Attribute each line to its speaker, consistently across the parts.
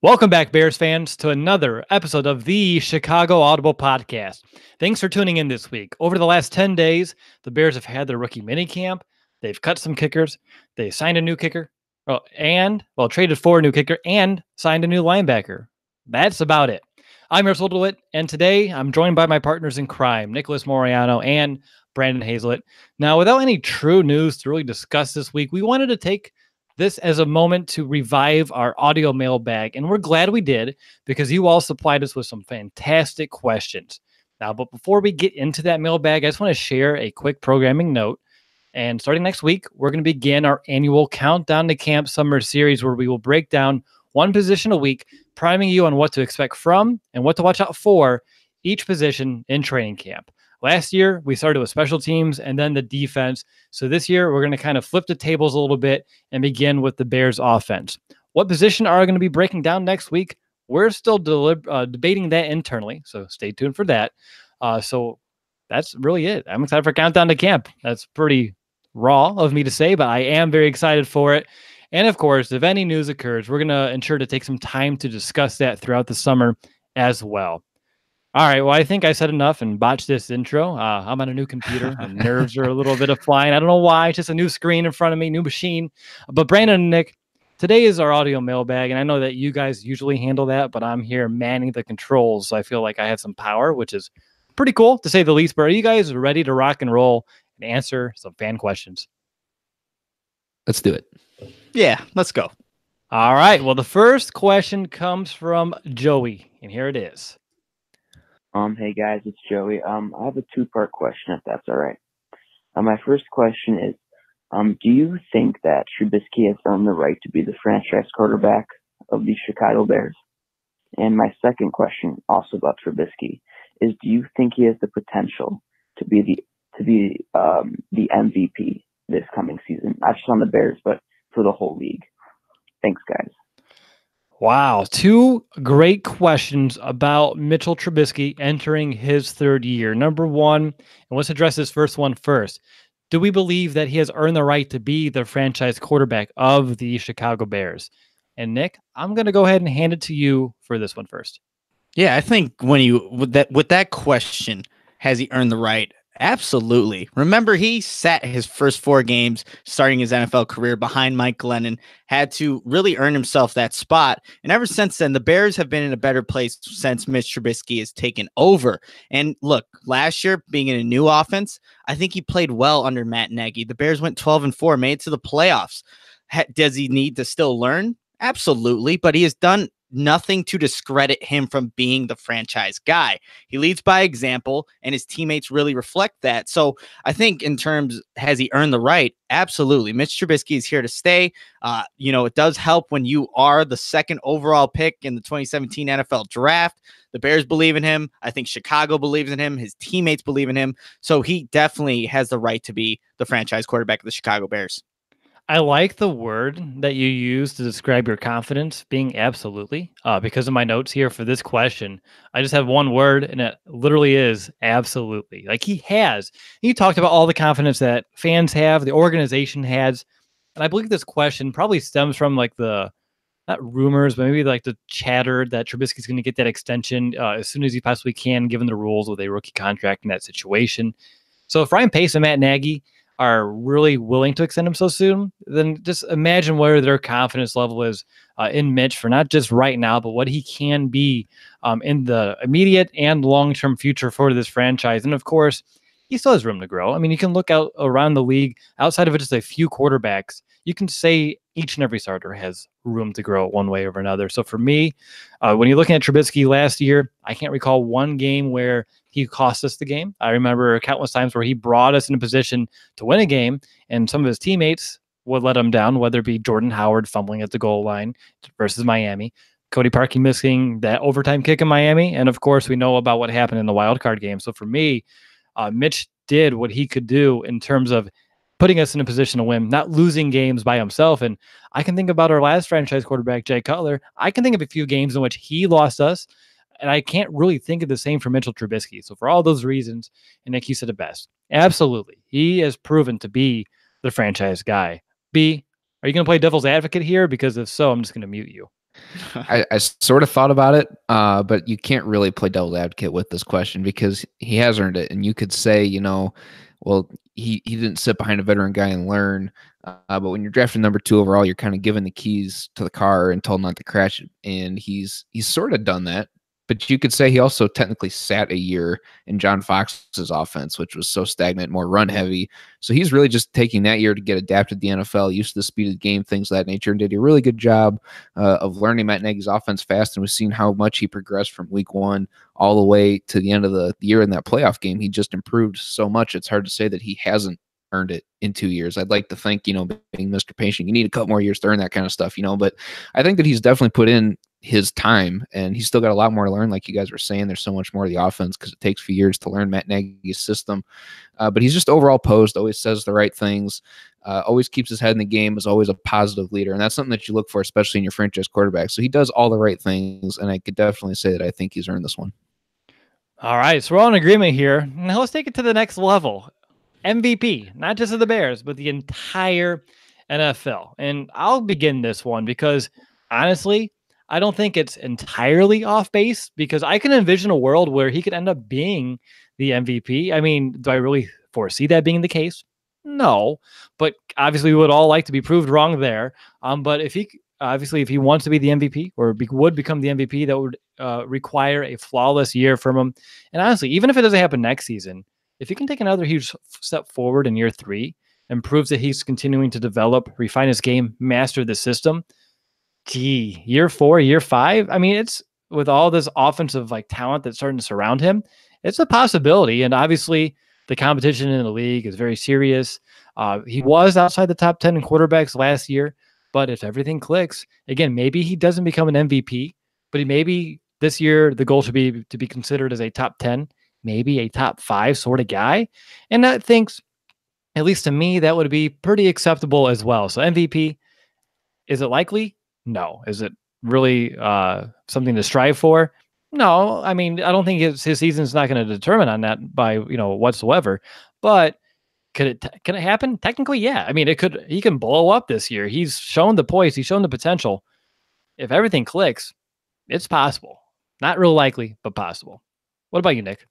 Speaker 1: Welcome back, Bears fans, to another episode of the Chicago Audible Podcast. Thanks for tuning in this week. Over the last 10 days, the Bears have had their rookie minicamp. They've cut some kickers. They signed a new kicker, traded for a new kicker and signed a new linebacker. That's about it. I'm Russell DeWitt, and today I'm joined by my partners in crime, Nicholas Moriano and Brandon Hazlett. Now, without any true news to really discuss this week, we wanted to take this as a moment to revive our audio mailbag, and we're glad we did because you all supplied us with some fantastic questions. Now, but before we get into that mailbag, I just want to share a quick programming note. And starting next week, we're going to begin our annual Countdown to Camp Summer series where we will break down one position a week, priming you on what to expect from and what to watch out for each position in training camp. Last year, we started with special teams and then the defense. So this year, we're going to kind of flip the tables a little bit and begin with the Bears offense. What position are we going to be breaking down next week? We're still debating that internally, so stay tuned for that. So that's really it. I'm excited for Countdown to Camp. That's pretty raw of me to say, but I am very excited for it. And of course, if any news occurs, we're going to ensure to take some time to discuss that throughout the summer as well. All right. Well, I think I said enough and botched this intro. I'm on a new computer. My nerves are a little bit of flying. I don't know why. It's just a new screen in front of me, new machine. But Brandon and Nick, today is our audio mailbag, and I know that you guys usually handle that, but I'm here manning the controls, so I feel like I have some power, which is pretty cool to say the least. But are you guys ready to rock and roll and answer some fan questions?
Speaker 2: Let's do it.
Speaker 3: Yeah, let's go.
Speaker 1: All right. Well, the first question comes from Joey, and here it is.
Speaker 4: Hey guys, it's Joey. I have a two-part question, if that's all right. My first question is, do you think that Trubisky has earned the right to be the franchise quarterback of the Chicago Bears? And my second question, also about Trubisky, is do you think he has the potential to be the MVP this coming season, not just on the Bears, but for the whole league? Thanks, guys.
Speaker 1: Wow, two great questions about Mitchell Trubisky entering his third year. Number one, and let's address this first one first. Do we believe that he has earned the right to be the franchise quarterback of the Chicago Bears? And Nick, I'm going to go ahead and hand it to you for this one first.
Speaker 3: Yeah, I think with that question, has he earned the right? Absolutely. Remember, he sat his first 4 games starting his NFL career behind Mike Glennon, had to really earn himself that spot. And ever since then, the Bears have been in a better place since Mitch Trubisky has taken over. And look, last year, being in a new offense, I think he played well under Matt Nagy. The Bears went 12-4, made it to the playoffs. Does he need to still learn? Absolutely. But he has done nothing to discredit him from being the franchise guy. He leads by example, and his teammates really reflect that. So I think in terms, has he earned the right? Absolutely. Mitch Trubisky is here to stay. It does help when you are the second overall pick in the 2017 NFL draft. The Bears believe in him. I think Chicago believes in him. His teammates believe in him. So he definitely has the right to be the franchise quarterback of the Chicago Bears.
Speaker 1: I like the word that you use to describe your confidence being absolutely. Because of my notes here for this question, I just have one word, and it literally is absolutely. Like he has. You talked about all the confidence that fans have, the organization has, and I believe this question probably stems from like not rumors, but maybe like the chatter that Trubisky's going to get that extension as soon as he possibly can, given the rules with a rookie contract in that situation. So if Ryan Pace and Matt Nagy are really willing to extend him so soon, then just imagine where their confidence level is in Mitch for not just right now, but what he can be in the immediate and long-term future for this franchise. And of course, he still has room to grow. I mean, you can look out around the league outside of just a few quarterbacks. You can say each and every starter has room to grow one way or another. So for me, when you're looking at Trubisky last year, I can't recall one game where he cost us the game. I remember countless times where he brought us in a position to win a game, and some of his teammates would let him down, whether it be Jordan Howard fumbling at the goal line versus Miami, Cody Parkey missing that overtime kick in Miami, and of course, we know about what happened in the wild card game. So for me, Mitch did what he could do in terms of putting us in a position to win, not losing games by himself. And I can think about our last franchise quarterback, Jay Cutler. I can think of a few games in which he lost us, and I can't really think of the same for Mitchell Trubisky. So for all those reasons, and Nick, you said it best. Absolutely. He has proven to be the franchise guy. B, are you going to play devil's advocate here? Because if so, I'm just going to mute you.
Speaker 2: I sort of thought about it, but you can't really play devil's advocate with this question because he has earned it. And you could say, well, he didn't sit behind a veteran guy and learn. But when you're drafting number 2 overall, you're kind of given the keys to the car and told not to crash it. And he's sort of done that. But you could say he also technically sat a year in John Fox's offense, which was so stagnant, more run heavy. So he's really just taking that year to get adapted to the NFL, used to the speed of the game, things of that nature, and did a really good job of learning Matt Nagy's offense fast. And we've seen how much he progressed from week 1 all the way to the end of the year in that playoff game. He just improved so much. It's hard to say that he hasn't earned it in 2 years. I'd like to think, being Mr. Patient, you need a couple more years to earn that kind of stuff, but I think that he's definitely put in his time and he's still got a lot more to learn. Like you guys were saying, there's so much more to the offense because it takes a few years to learn Matt Nagy's system. But he's just overall posed, always says the right things, always keeps his head in the game, is always a positive leader. And that's something that you look for, especially in your franchise quarterback. So he does all the right things. And I could definitely say that I think he's earned this one.
Speaker 1: All right. So we're all in agreement here. Now let's take it to the next level. MVP, not just of the Bears, but the entire NFL. And I'll begin this one because honestly, I don't think it's entirely off base because I can envision a world where he could end up being the MVP. I mean, do I really foresee that being the case? No, but obviously we would all like to be proved wrong there. But if he wants to be the MVP or would become the MVP, that would require a flawless year from him. And honestly, even if it doesn't happen next season, if he can take another huge step forward in year 3 and proves that he's continuing to develop, refine his game, master the system, year 4, year 5, I mean, it's with all this offensive talent that's starting to surround him, it's a possibility. And obviously the competition in the league is very serious. He was outside the top 10 in quarterbacks last year, but if everything clicks, again, maybe he doesn't become an MVP, but maybe this year the goal should be to be considered as a top 10, maybe a top 5 sort of guy. And that thinks, at least to me, that would be pretty acceptable as well. So MVP, is it likely? No. Is it really something to strive for? No. I mean, I don't think his season's not going to determine on that by whatsoever. But can it happen? Technically, yeah. I mean, it could. He can blow up this year. He's shown the poise. He's shown the potential. If everything clicks, it's possible. Not real likely, but possible. What about you, Nick?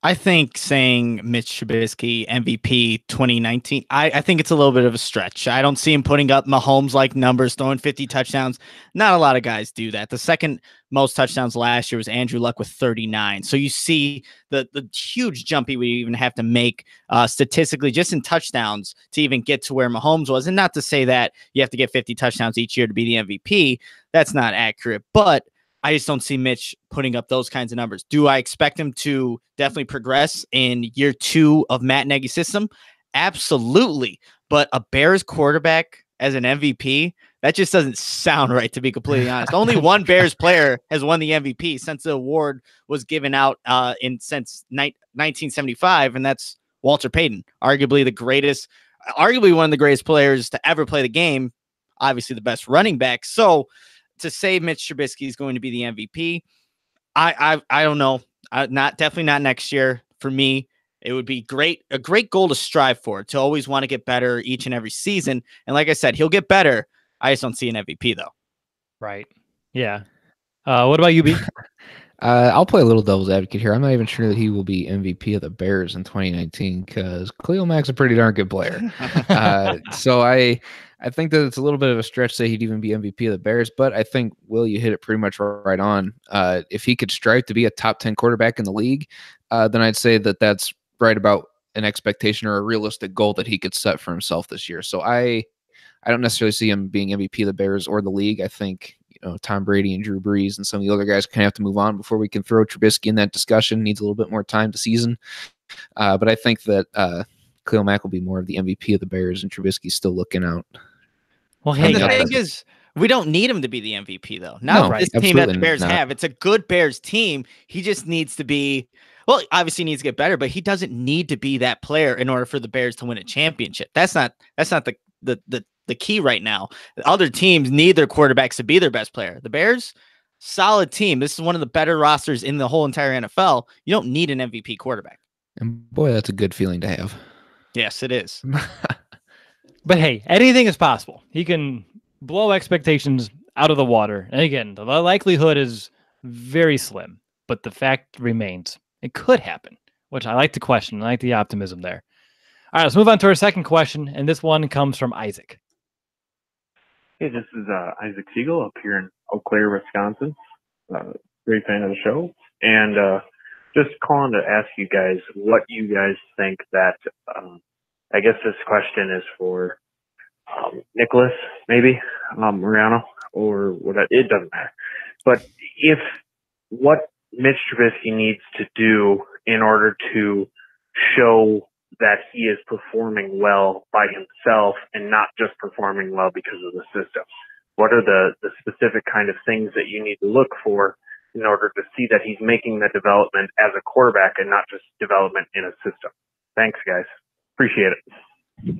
Speaker 3: I think saying Mitch Trubisky MVP 2019, I think it's a little bit of a stretch. I don't see him putting up Mahomes-like numbers, throwing 50 touchdowns. Not a lot of guys do that. The second most touchdowns last year was Andrew Luck with 39. So you see the huge jump he would even have to make statistically just in touchdowns to even get to where Mahomes was. And not to say that you have to get 50 touchdowns each year to be the MVP. That's not accurate. But I just don't see Mitch putting up those kinds of numbers. Do I expect him to definitely progress in year 2 of Matt Nagy's system? Absolutely. But a Bears quarterback as an MVP, that just doesn't sound right, to be completely honest. Only one Bears player has won the MVP since the award was given out since 1975, and that's Walter Payton, arguably one of the greatest players to ever play the game, obviously the best running back. So to say Mitch Trubisky is going to be the MVP, I don't know. Definitely not next year. For me, it would be a great goal to strive for, to always want to get better each and every season. And like I said, he'll get better. I just don't see an MVP though.
Speaker 1: Right. Yeah. What about you, B?
Speaker 2: I'll play a little devil's advocate here. I'm not even sure that he will be MVP of the Bears in 2019 because Khalil Mack's a pretty darn good player. So I think that it's a little bit of a stretch to say he'd even be MVP of the Bears, but I think, Will, you hit it pretty much right on. If he could strive to be a top 10 quarterback in the league, then I'd say that that's right about an expectation or a realistic goal that he could set for himself this year. So I don't necessarily see him being MVP of the Bears or the league. I think Tom Brady and Drew Brees and some of the other guys kind of have to move on before we can throw Trubisky in that discussion. Needs a little bit more time to season. But I think that Khalil Mack will be more of the MVP of the Bears and Trubisky's still looking out.
Speaker 3: Well, hey, the thing is, we don't need him to be the MVP, though. Not this team that the Bears have. It's a good Bears team. He just needs to be, well, obviously he needs to get better, but he doesn't need to be that player in order for the Bears to win a championship. That's not the key right now. Other teams need their quarterbacks to be their best player. The Bears, solid team. This is one of the better rosters in the whole entire NFL. You don't need an MVP quarterback.
Speaker 2: And boy, that's a good feeling to have.
Speaker 3: Yes, it is.
Speaker 1: But hey, anything is possible. He can blow expectations out of the water. And again, the likelihood is very slim, but the fact remains it could happen, which I like to question. I like the optimism there. All right, let's move on to our second question, and this one comes from Isaac.
Speaker 5: Hey, this is Isaac Siegel up here in Eau Claire, Wisconsin. Great fan of the show. And just calling to ask you guys what you guys think that, I guess this question is for Nicholas, maybe, Mariano, or what, it doesn't matter. But what Mitch Trubisky needs to do in order to show that he is performing well by himself and not just performing well because of the system. What are the specific kind of things that you need to look for in order to see that he's making the development as a quarterback and not just development in a system? Thanks, guys. Appreciate it.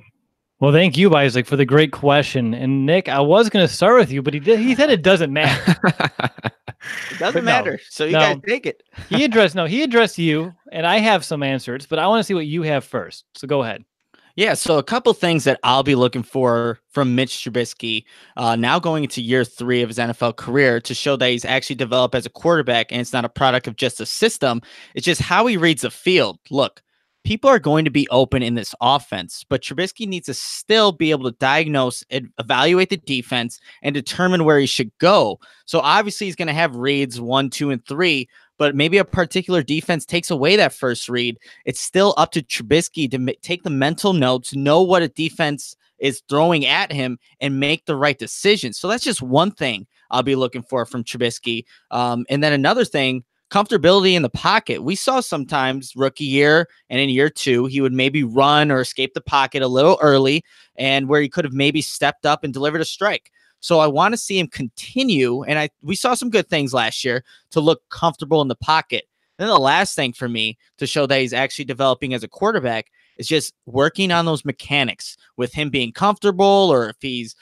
Speaker 1: Well, thank you, Isaac, for the great question. And Nick, I was going to start with you, but he said it doesn't matter.
Speaker 3: It doesn't matter. So you guys take it.
Speaker 1: He addressed you, and I have some answers, but I want to see what you have first. So go ahead.
Speaker 3: Yeah, so a couple things that I'll be looking for from Mitch Trubisky now going into year 3 of his NFL career to show that he's actually developed as a quarterback and it's not a product of just a system. It's just how he reads the field. Look, people are going to be open in this offense, but Trubisky needs to still be able to diagnose and evaluate the defense and determine where he should go. So obviously he's going to have reads 1, 2, and 3, but maybe a particular defense takes away that first read. It's still up to Trubisky to take the mental notes, know what a defense is throwing at him, and make the right decision. So that's just one thing I'll be looking for from Trubisky. And then another thing, comfortability in the pocket. We saw sometimes rookie year and in year 2, he would maybe run or escape the pocket a little early and where he could have maybe stepped up and delivered a strike. So I want to see him continue. And we saw some good things last year to look comfortable in the pocket. Then the last thing for me to show that he's actually developing as a quarterback is just working on those mechanics with him being comfortable, or if he's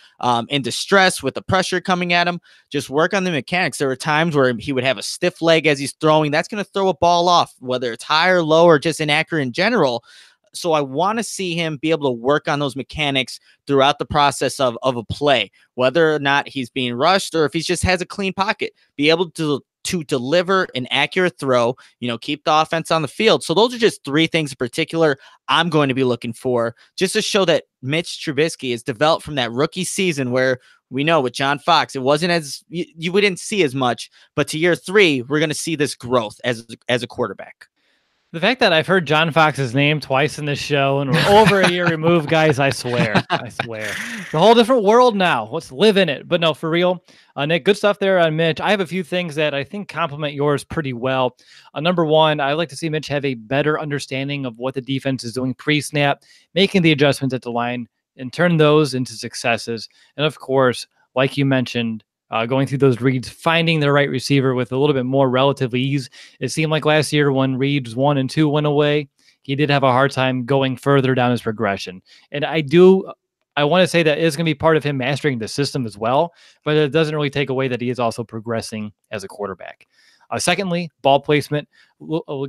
Speaker 3: in distress with the pressure coming at him, just work on the mechanics. There were times where he would have a stiff leg as he's throwing. That's going to throw a ball off, whether it's high or low or just inaccurate in general. So I want to see him be able to work on those mechanics throughout the process of a play, whether or not he's being rushed or if he just has a clean pocket, be able to deliver an accurate throw, keep the offense on the field. So those are just 3 things in particular I'm going to be looking for, just to show that Mitch Trubisky is developed from that rookie season where we know with John Fox, it wasn't as we didn't see as much, but to year 3, we're going to see this growth as a quarterback.
Speaker 1: The fact that I've heard John Fox's name twice in this show and we're over a year removed, guys, I swear. It's a whole different world now. Let's live in it. But no, for real, Nick, good stuff there on Mitch. I have a few things that I think complement yours pretty well. Number one, I'd like to see Mitch have a better understanding of what the defense is doing pre-snap, making the adjustments at the line, and turn those into successes. And of course, like you mentioned, going through those reads, finding the right receiver with a little bit more relative ease. It seemed like last year when reads 1 and 2 went away, he did have a hard time going further down his progression. And I want to say that is going to be part of him mastering the system as well, but it doesn't really take away that he is also progressing as a quarterback. Secondly, ball placement,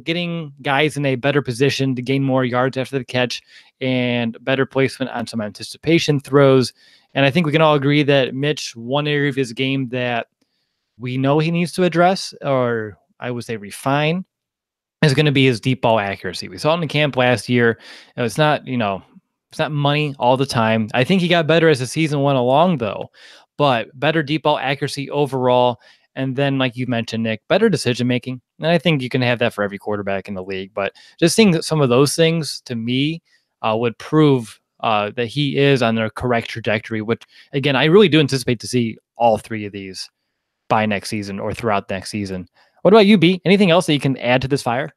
Speaker 1: getting guys in a better position to gain more yards after the catch and better placement on some anticipation throws. And I think we can all agree that Mitch, one area of his game that we know he needs to address, or I would say refine, is going to be his deep ball accuracy. We saw it in the camp last year. It's not money all the time. I think he got better as the season went along, though, but better deep ball accuracy overall. And then, like you mentioned, Nick, better decision-making. And I think you can have that for every quarterback in the league. But just seeing some of those things, to me, would prove that he is on the correct trajectory, which, again, I really do anticipate to see all 3 of these by next season or throughout next season. What about you, B? Anything else that you can add to this fire?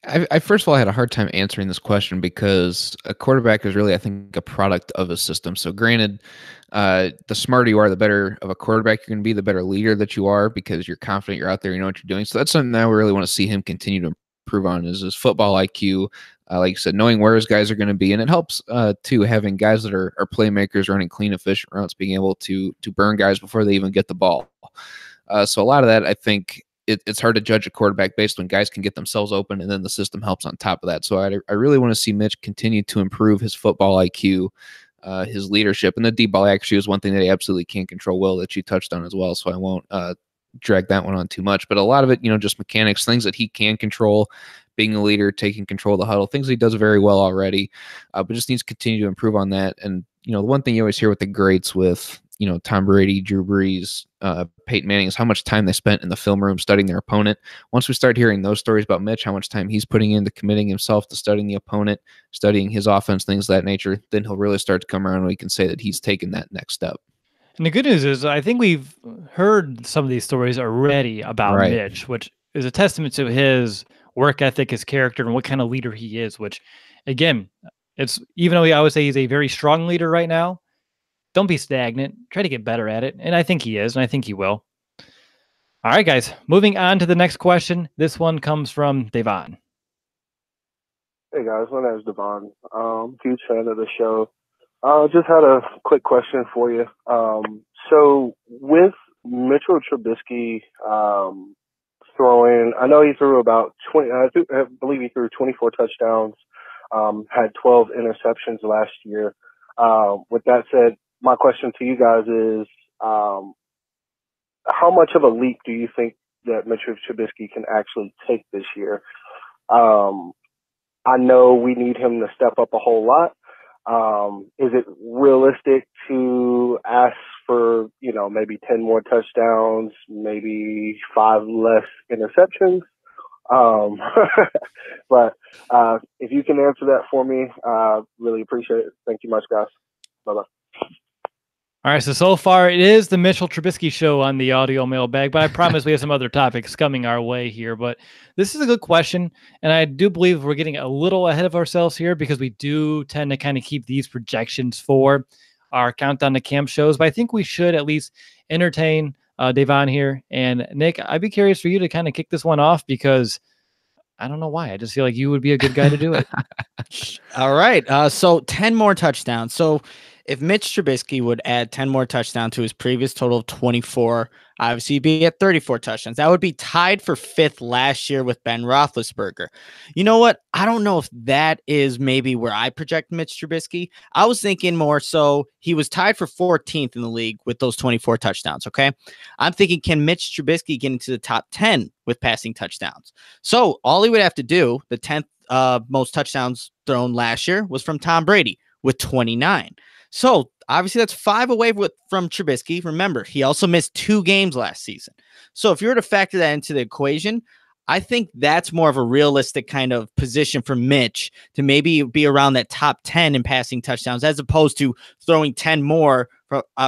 Speaker 2: I first of all had a hard time answering this question because a quarterback is really, I think, a product of a system. So granted, the smarter you are, the better of a quarterback you're going to be, the better leader that you are because you're confident you're out there, you know what you're doing. So that's something that I really want to see him continue to improve on is his football IQ. Like you said, knowing where his guys are going to be. And it helps, too, having guys that are playmakers running clean, efficient routes, being able to burn guys before they even get the ball. So a lot of that, I think, it's hard to judge a quarterback based on guys can get themselves open, and then the system helps on top of that. So I really want to see Mitch continue to improve his football IQ his leadership. And the deep ball actually is one thing that he absolutely can't control well that you touched on as well. So I won't drag that one on too much. But a lot of it, just mechanics, things that he can control, being a leader, taking control of the huddle, things he does very well already, but just needs to continue to improve on that. And, the one thing you always hear with the greats with, Tom Brady, Drew Brees, Peyton Manning is how much time they spent in the film room studying their opponent. Once we start hearing those stories about Mitch, how much time he's putting into committing himself to studying the opponent, studying his offense, things of that nature, then he'll really start to come around and we can say that he's taken that next step.
Speaker 1: And the good news is I think we've heard some of these stories already about
Speaker 2: Right.
Speaker 1: Mitch, which is a testament to his work ethic, his character, and what kind of leader he is, which, again, it's even though I would say he's a very strong leader right now, don't be stagnant. Try to get better at it. And I think he is, and I think he will. All right, guys, moving on to the next question. This one comes from Devon.
Speaker 6: Hey, guys, my name is Devon. Huge fan of the show. Just had a quick question for you. So with Mitchell Trubisky throwing, I know he threw about 20, I believe he threw 24 touchdowns, had 12 interceptions last year. With that said, my question to you guys is, how much of a leap do you think that Mitchell Trubisky can actually take this year? I know we need him to step up a whole lot. Is it realistic to ask for, maybe 10 more touchdowns, maybe 5 less interceptions? But if you can answer that for me, really appreciate it. Thank you much, guys. Bye-bye.
Speaker 1: All right, so far it is the Mitchell Trubisky show on the audio mailbag, but I promise we have some other topics coming our way here. But this is a good question, and I do believe we're getting a little ahead of ourselves here because we do tend to kind of keep these projections for our countdown to camp shows. But I think we should at least entertain Devon here. And Nick, I'd be curious for you to kind of kick this one off because I don't know why. I just feel like you would be a good guy to do it.
Speaker 3: All right. So 10 more touchdowns. So if Mitch Trubisky would add 10 more touchdowns to his previous total of 24, obviously he'd be at 34 touchdowns. That would be tied for 5th last year with Ben Roethlisberger. You know what? I don't know if that is maybe where I project Mitch Trubisky. I was thinking more so he was tied for 14th in the league with those 24 touchdowns, okay? I'm thinking, can Mitch Trubisky get into the top 10 with passing touchdowns? So all he would have to do, the 10th most touchdowns thrown last year was from Tom Brady with 29. So obviously that's 5 away from Trubisky. Remember, he also missed 2 games last season. So if you were to factor that into the equation, I think that's more of a realistic kind of position for Mitch to maybe be around that top 10 in passing touchdowns, as opposed to throwing 10 more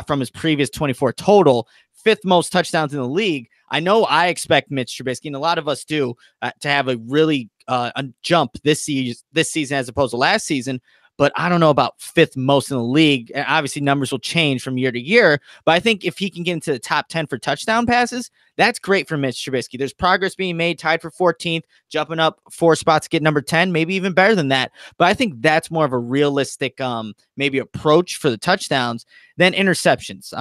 Speaker 3: from his previous 24 total, 5th most touchdowns in the league. I know I expect Mitch Trubisky, and a lot of us do, to have a really a jump this season as opposed to last season. But I don't know about 5th most in the league. And obviously numbers will change from year to year. But I think if he can get into the top 10 for touchdown passes, that's great for Mitch Trubisky. There's progress being made, tied for 14th, jumping up 4 spots to get number 10, maybe even better than that. But I think that's more of a realistic maybe approach for the touchdowns than interceptions.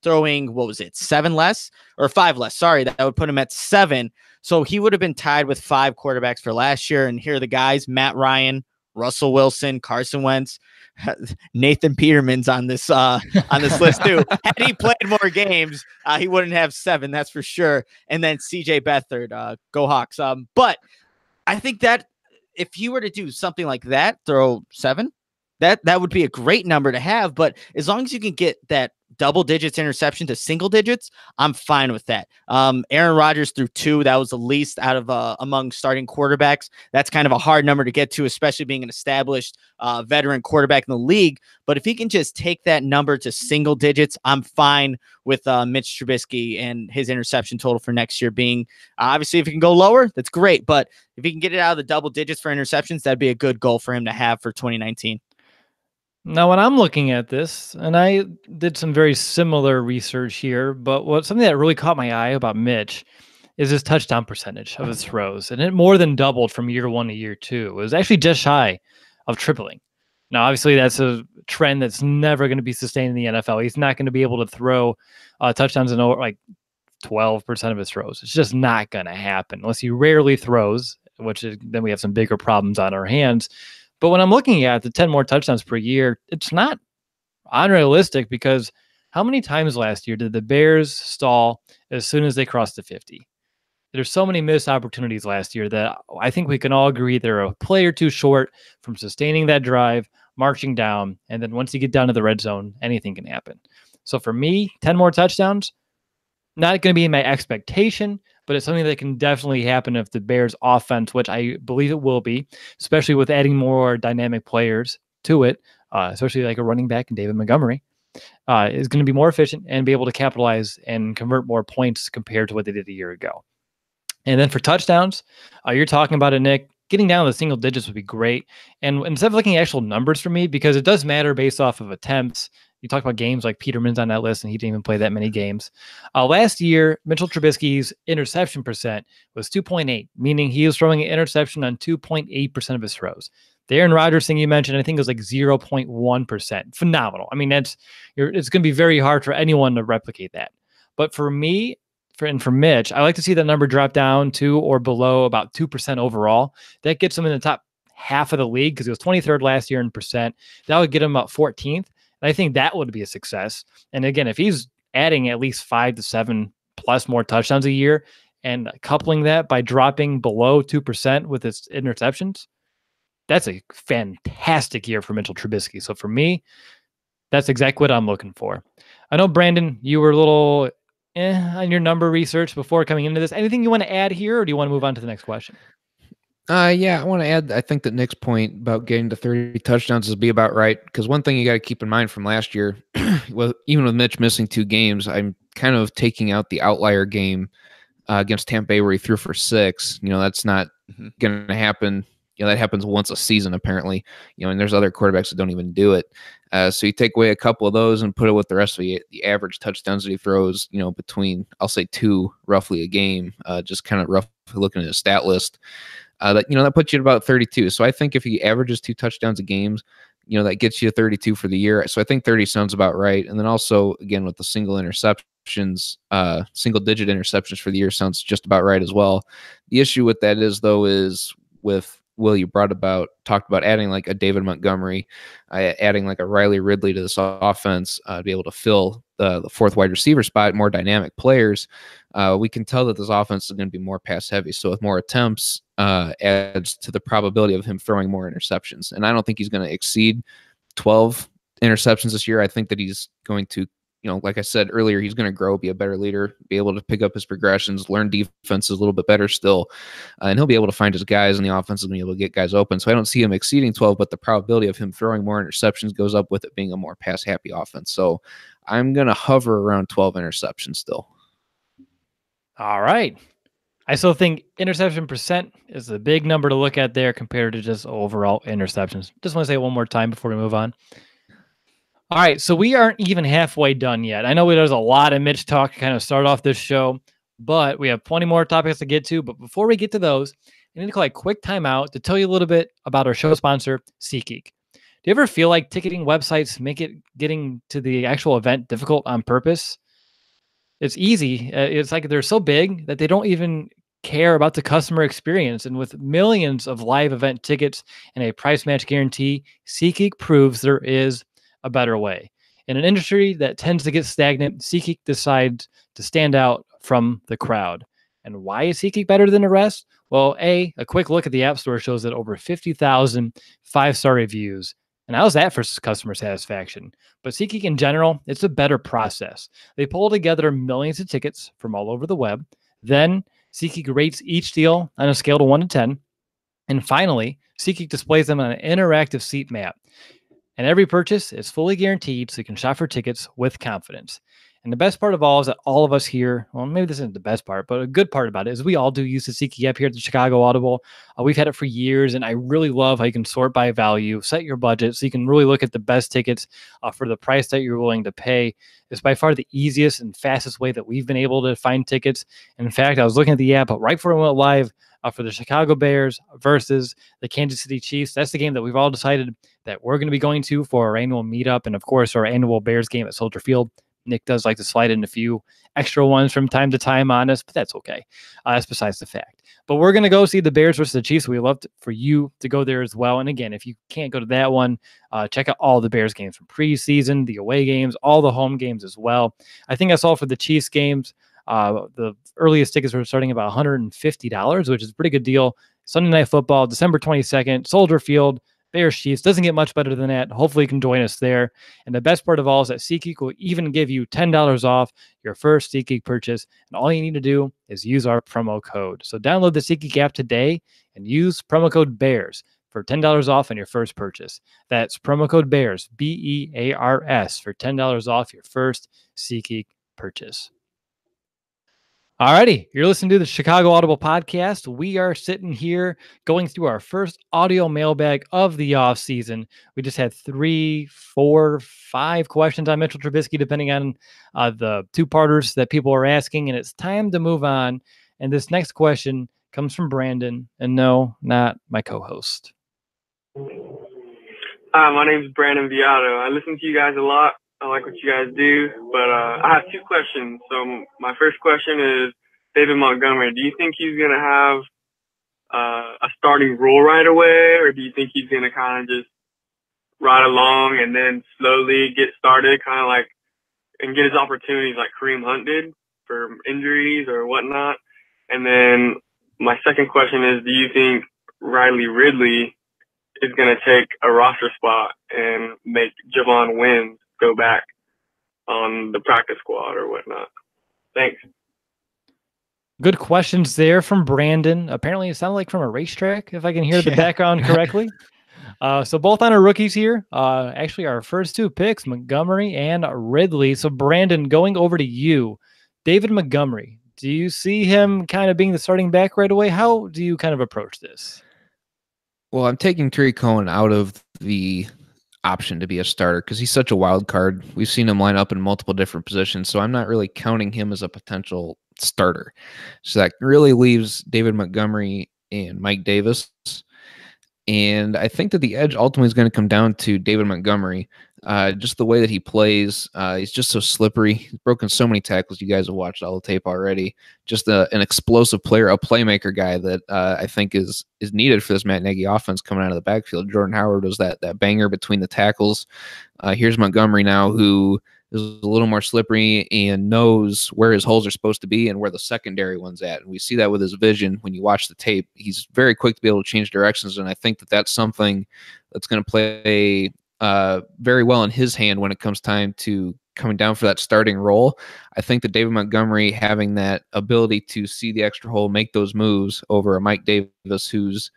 Speaker 3: Throwing, 7 less or 5 less? Sorry, that would put him at 7. So he would have been tied with 5 quarterbacks for last year. And here are the guys: Matt Ryan, Russell Wilson, Carson Wentz, Nathan Peterman's on this list too. Had he played more games, he wouldn't have 7, that's for sure. And then CJ Beathard, go Hawks. But I think that if you were to do something like that, throw 7, that would be a great number to have. But as long as you can get that double digits interception to single digits, I'm fine with that. Aaron Rodgers threw 2. That was the least out of among starting quarterbacks. That's kind of a hard number to get to, especially being an established veteran quarterback in the league. But if he can just take that number to single digits, I'm fine with Mitch Trubisky and his interception total for next year being, obviously if he can go lower, that's great. But if he can get it out of the double digits for interceptions, that'd be a good goal for him to have for 2019.
Speaker 1: Now, when I'm looking at this, and I did some very similar research here, but something that really caught my eye about Mitch is his touchdown percentage of his throws, and it more than doubled from year 1 to year 2. It was actually just shy of tripling. Now, obviously, that's a trend that's never going to be sustained in the NFL. He's not going to be able to throw touchdowns in like 12% of his throws. It's just not going to happen unless he rarely throws, then we have some bigger problems on our hands. But when I'm looking at the 10 more touchdowns per year, it's not unrealistic because how many times last year did the Bears stall as soon as they crossed the 50? There's so many missed opportunities last year that I think we can all agree they're a play or two short from sustaining that drive, marching down, and then once you get down to the red zone, anything can happen. So for me, 10 more touchdowns, not going to be my expectation, but it's something that can definitely happen if the Bears offense, which I believe it will be, especially with adding more dynamic players to it, especially like a running back and David Montgomery, is going to be more efficient and be able to capitalize and convert more points compared to what they did a year ago. And then for touchdowns, you're talking about it, Nick. Getting down to the single digits would be great. And instead of looking at actual numbers for me, because it does matter based off of attempts. You talk about games like Peterman's on that list, and he didn't even play that many games. Last year, Mitchell Trubisky's interception percent was 2.8, meaning he was throwing an interception on 2.8% of his throws. The Aaron Rodgers thing you mentioned, I think it was like 0.1%. Phenomenal. I mean, it's going to be very hard for anyone to replicate that. But for me, for Mitch, I like to see that number drop down to or below about 2% overall. That gets him in the top half of the league because he was 23rd last year in percent. That would get him about 14th. And I think that would be a success. And again, if he's adding at least 5 to 7 plus more touchdowns a year and coupling that by dropping below 2% with his interceptions, that's a fantastic year for Mitchell Trubisky. So for me, that's exactly what I'm looking for. I know, Brandon, you were a little on your number research before coming into this. Anything you want to add here, or do you want to move on to the next question?
Speaker 2: Yeah, I want to add, I think that Nick's point about getting to 30 touchdowns is be about right. Because one thing you got to keep in mind from last year, well, even with Mitch missing 2 games, I'm kind of taking out the outlier game against Tampa Bay where he threw for 6. That's not going to happen. That happens once a season, apparently. And there's other quarterbacks that don't even do it. So you take away a couple of those and put it with the rest of the average touchdowns that he throws, between, I'll say 2 roughly a game, just kind of roughly looking at his stat list. That puts you at about 32. So I think if he averages 2 touchdowns a game, that gets you 32 for the year. So I think 30 sounds about right. And then also, again, with the single digit interceptions for the year sounds just about right as well. The issue with that is with Will, you talked about adding like a David Montgomery, adding like a Ridley to this offense to be able to fill the 4th wide receiver spot, more dynamic players. We can tell that this offense is going to be more pass heavy. So with more attempts, adds to the probability of him throwing more interceptions. And I don't think he's going to exceed 12 interceptions this year. I think that he's going to, like I said earlier, he's going to grow, be a better leader, be able to pick up his progressions, learn defenses a little bit better still. And he'll be able to find his guys in the offense and be able to get guys open. So I don't see him exceeding 12, but the probability of him throwing more interceptions goes up with it being a more pass happy offense. So I'm going to hover around 12 interceptions still.
Speaker 1: All right. I still think interception percent is a big number to look at there compared to just overall interceptions. Just want to say it one more time before we move on. All right, so we aren't even halfway done yet. I know there's a lot of Mitch talk to kind of start off this show, but we have plenty more topics to get to. But before we get to those, I need to call a quick timeout to tell you a little bit about our show sponsor, SeatGeek. Do you ever feel like ticketing websites make getting to the actual event difficult on purpose? It's easy. It's like they're so big that they don't even care about the customer experience. And with millions of live event tickets and a price match guarantee, SeatGeek proves there is a better way. In an industry that tends to get stagnant, SeatGeek decides to stand out from the crowd. And why is SeatGeek better than the rest? Well, a quick look at the App Store shows that over 50,000 5-star reviews. And how's that for customer satisfaction? But SeatGeek in general, it's a better process. They pull together millions of tickets from all over the web. Then SeatGeek rates each deal on a scale to 1 to 10. And finally, SeatGeek displays them on an interactive seat map. And every purchase is fully guaranteed, so you can shop for tickets with confidence. And the best part of all is that all of us here, well, maybe this isn't the best part, but a good part about it is we all do use the SeatGeek app here at the Chicago Audible. We've had it for years, and I really love how you can sort by value, set your budget, so you can really look at the best tickets for the price that you're willing to pay. It's by far the easiest and fastest way that we've been able to find tickets. And in fact, I was looking at the app right before it went live for the Chicago Bears versus the Kansas City Chiefs. That's the game that we've all decided that we're going to be going to for our annual meetup and, of course, our annual Bears game at Soldier Field Nick does like to slide in a few extra ones from time to time on us, but that's okay. That's besides the fact. But we're going to go see the Bears versus the Chiefs. We'd love for you to go there as well. And again, if you can't go to that one, check out all the Bears games from preseason, the away games, all the home games as well. I think I saw for the Chiefs games, the earliest tickets were starting about $150, which is a pretty good deal. Sunday Night Football, December 22nd, Soldier Field, Bears Chiefs. Doesn't get much better than that. Hopefully you can join us there. And the best part of all is that SeatGeek will even give you $10 off your first SeatGeek purchase. And all you need to do is use our promo code. So download the SeatGeek app today and use promo code BEARS for $10 off on your first purchase. That's promo code BEARS, BEARS, for $10 off your first SeatGeek purchase. Alrighty, you're listening to the Chicago Audible Podcast. We are sitting here going through our first audio mailbag of the off season. We just had 3, 4, 5 questions on Mitchell Trubisky, depending on the two-parters that people are asking, and it's time to move on. And this next question comes from Brandon, and no, not my co-host.
Speaker 7: Hi, my name is Brandon Viato. I listen to you guys a lot. I like what you guys do, but I have 2 questions. So my first question is, David Montgomery, do you think he's going to have a starting role right away, or do you think he's going to kind of just ride along and then slowly get started, kind of like, and get his opportunities like Kareem Hunt did for injuries or whatnot? And then my second question is, do you think Ridley is going to take a roster spot and make Javon Wynn go back on the practice squad or whatnot? Thanks.
Speaker 1: Good questions there from Brandon. Apparently it sounded like from a racetrack, if I can hear the background correctly. So both on our rookies here. Actually, our first 2 picks, Montgomery and Ridley. So Brandon, going over to you, David Montgomery, do you see him kind of being the starting back right away? How do you kind of approach this?
Speaker 2: Well, I'm taking Tariq Cohen out of the option to be a starter because he's such a wild card. We've seen him line up in multiple different positions, so I'm not really counting him as a potential starter. So that really leaves David Montgomery and Mike Davis. And I think that the edge ultimately is going to come down to David Montgomery. Just the way that he plays, he's just so slippery. He's broken so many tackles. You guys have watched all the tape already. Just an explosive player, a playmaker guy that I think is needed for this Matt Nagy offense coming out of the backfield. Jordan Howard was that banger between the tackles. Here's Montgomery now, who is a little more slippery and knows where his holes are supposed to be and where the secondary one's at. And we see that with his vision when you watch the tape. He's very quick to be able to change directions, and I think that that's something that's going to play very well in his hand when it comes time to coming down for that starting role. I think that David Montgomery having that ability to see the extra hole, make those moves over a Mike Davis who's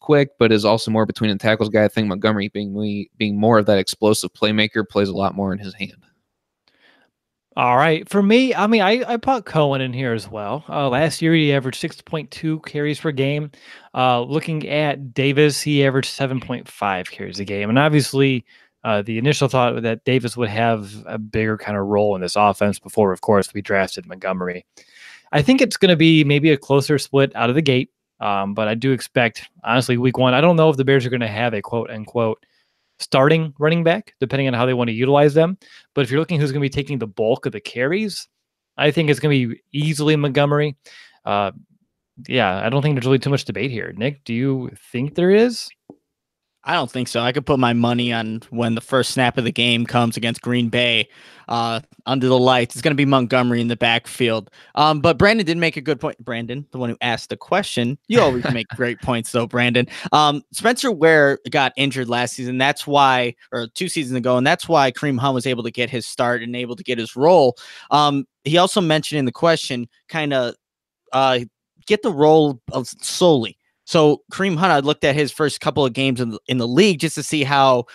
Speaker 2: quick but is also more between the tackles guy. I think Montgomery being more of that explosive playmaker plays a lot more in his hand.
Speaker 1: All right. For me, I mean, I put Cohen in here as well. Last year, he averaged 6.2 carries per game. Looking at Davis, he averaged 7.5 carries a game. And obviously, the initial thought that Davis would have a bigger kind of role in this offense before, of course, we drafted Montgomery. I think it's going to be maybe a closer split out of the gate. But I do expect, honestly, week 1, I don't know if the Bears are going to have a quote-unquote starting running back, depending on how they want to utilize them. But if you're looking who's going to be taking the bulk of the carries, I think it's going to be easily Montgomery. Yeah, I don't think there's really too much debate here. Nick, do you think there is?
Speaker 3: I don't think so. I could put my money on when the first snap of the game comes against Green Bay under the lights. It's going to be Montgomery in the backfield. But Brandon did make a good point. Brandon, the one who asked the question. You always make great points, though, Brandon. Spencer Ware got injured last season. That's why, or 2 seasons ago, and that's why Kareem Hunt was able to get his start and able to get his role. He also mentioned in the question kind of get the role of solely. So Kareem Hunt, I looked at his first couple of games in the league just to see how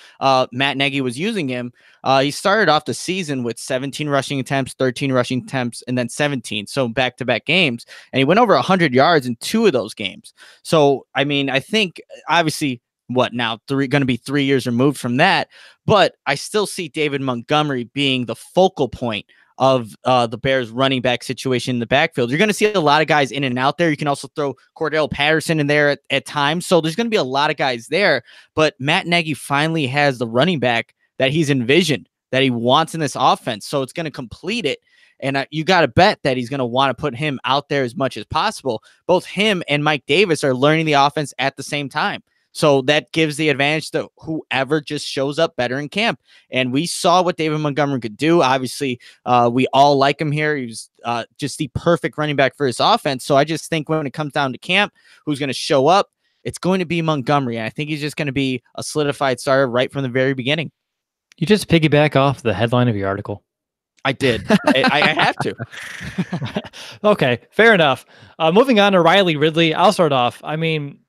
Speaker 3: Matt Nagy was using him. He started off the season with 17 rushing attempts, 13 rushing attempts, and then 17. So back-to-back games. And he went over 100 yards in 2 of those games. So, I mean, I think obviously going to be 3 years removed from that. But I still see David Montgomery being the focal point of the Bears running back situation in the backfield. You're going to see a lot of guys in and out there. You can also throw Cordell Patterson in there at times. So there's going to be a lot of guys there. But Matt Nagy finally has the running back that he's envisioned that he wants in this offense. So it's going to complete it. And you got to bet that he's going to want to put him out there as much as possible. Both him and Mike Davis are learning the offense at the same time. So that gives the advantage to whoever just shows up better in camp. And we saw what David Montgomery could do. Obviously, we all like him here. He was just the perfect running back for his offense. So I just think when it comes down to camp, who's going to show up, it's going to be Montgomery. And I think he's just going to be a solidified starter right from the very beginning.
Speaker 1: You just piggyback off the headline of your article.
Speaker 3: I did. I have to.
Speaker 1: Okay, fair enough. Moving on to Riley Ridley. I'll start off. I mean,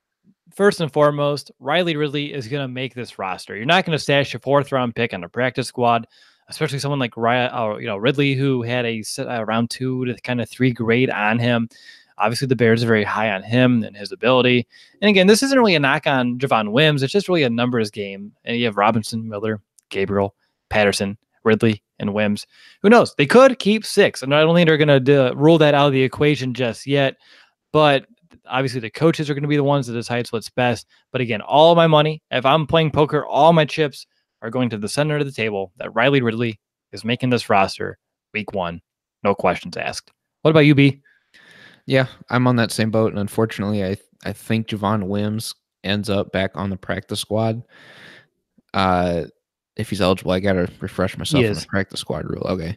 Speaker 1: first and foremost, Riley Ridley is going to make this roster. You're not going to stash your 4th-round pick on the practice squad, especially someone like Ridley, who had a round 2 to kind of 3 grade on him. Obviously, the Bears are very high on him and his ability. And again, this isn't really a knock on Javon Wims. It's just really a numbers game. And you have Robinson, Miller, Gabriel, Patterson, Ridley, and Wims. Who knows? They could keep 6. And I don't think they're going to rule that out of the equation just yet. But obviously, the coaches are going to be the ones that decide what's best. But again, all my money, if I'm playing poker, all my chips are going to the center of the table that Riley Ridley is making this roster week 1. No questions asked. What about you, B?
Speaker 2: Yeah, I'm on that same boat. And unfortunately, I think Javon Wims ends up back on the practice squad. If he's eligible, I got to refresh myself on the practice squad rule. Okay.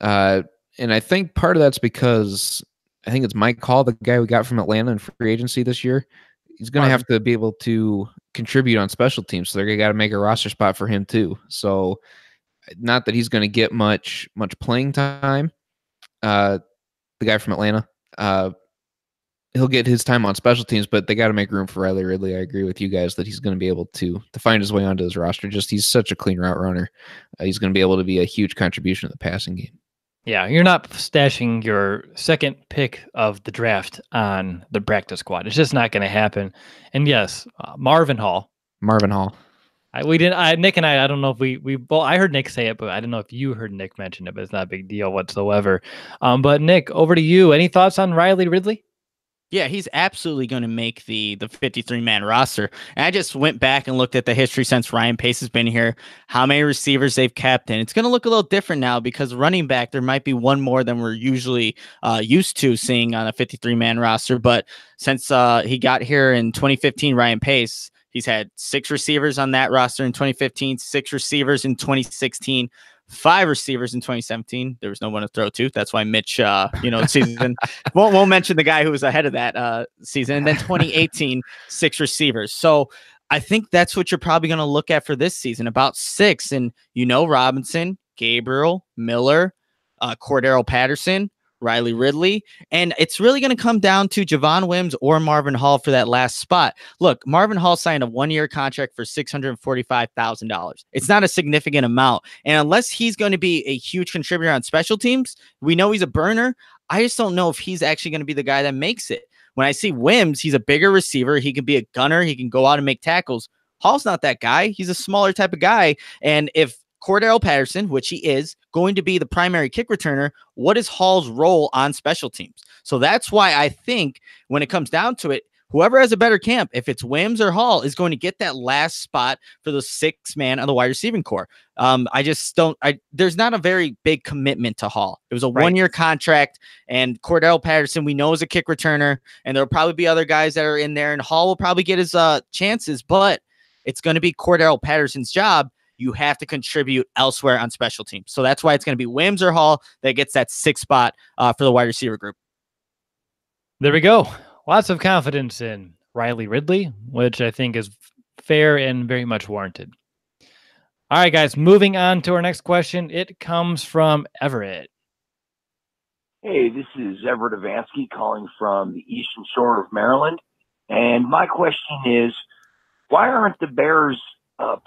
Speaker 2: And I think part of that's because I think it's Mike Hall, the guy we got from Atlanta in free agency this year. He's going to have to be able to contribute on special teams. So they're got to make a roster spot for him too. So not that he's going to get much playing time. The guy from Atlanta, he'll get his time on special teams, but they got to make room for Riley Ridley. I agree with you guys that he's going to be able to find his way onto his roster. Just he's such a clean route runner. He's going to be able to be a huge contribution to the passing game.
Speaker 1: Yeah, you're not stashing your 2nd pick of the draft on the practice squad. It's just not going to happen. And yes, Marvin Hall. We didn't. Nick and I don't know if we both. I heard Nick say it, but I don't know if you heard Nick mention it. But it's not a big deal whatsoever. But Nick, over to you. Any thoughts on Riley Ridley?
Speaker 3: Yeah, he's absolutely going to make the 53-man roster. And I just went back and looked at the history since Ryan Pace has been here, how many receivers they've kept. And it's going to look a little different now because running back, there might be one more than we're usually used to seeing on a 53-man roster. But since he got here in 2015, Ryan Pace, he's had 6 receivers on that roster in 2015, 6 receivers in 2016, 5 receivers in 2017. There was no one to throw to. That's why Mitch, season won't mention the guy who was ahead of that season. And then 2018, 6 receivers. So I think that's what you're probably going to look at for this season, about 6. And Robinson, Gabriel, Miller, Cordero Patterson, Riley Ridley. And it's really going to come down to Javon Wims or Marvin Hall for that last spot. Look, Marvin Hall signed a 1-year contract for $645,000. It's not a significant amount. And unless he's going to be a huge contributor on special teams, we know he's a burner. I just don't know if he's actually going to be the guy that makes it. When I see Wims, he's a bigger receiver. He can be a gunner. He can go out and make tackles. Hall's not that guy. He's a smaller type of guy. And if Cordero Patterson, which he is, going to be the primary kick returner, what is Hall's role on special teams? So that's why I think when it comes down to it, whoever has a better camp, if it's Wims or Hall, is going to get that last spot for the 6th man on the wide receiving core. There's not a very big commitment to Hall. It was a 1-year contract, and Cordero Patterson, we know, is a kick returner, and there'll probably be other guys that are in there, and Hall will probably get his chances, but it's going to be Cordero Patterson's job. You have to contribute elsewhere on special teams. So that's why it's going to be Wims or Hall that gets that 6th spot for the wide receiver group.
Speaker 1: There we go. Lots of confidence in Riley Ridley, which I think is fair and very much warranted. All right, guys, moving on to our next question. It comes from Everett.
Speaker 8: Hey, this is Everett Avansky calling from the Eastern Shore of Maryland. And my question is, why aren't the Bears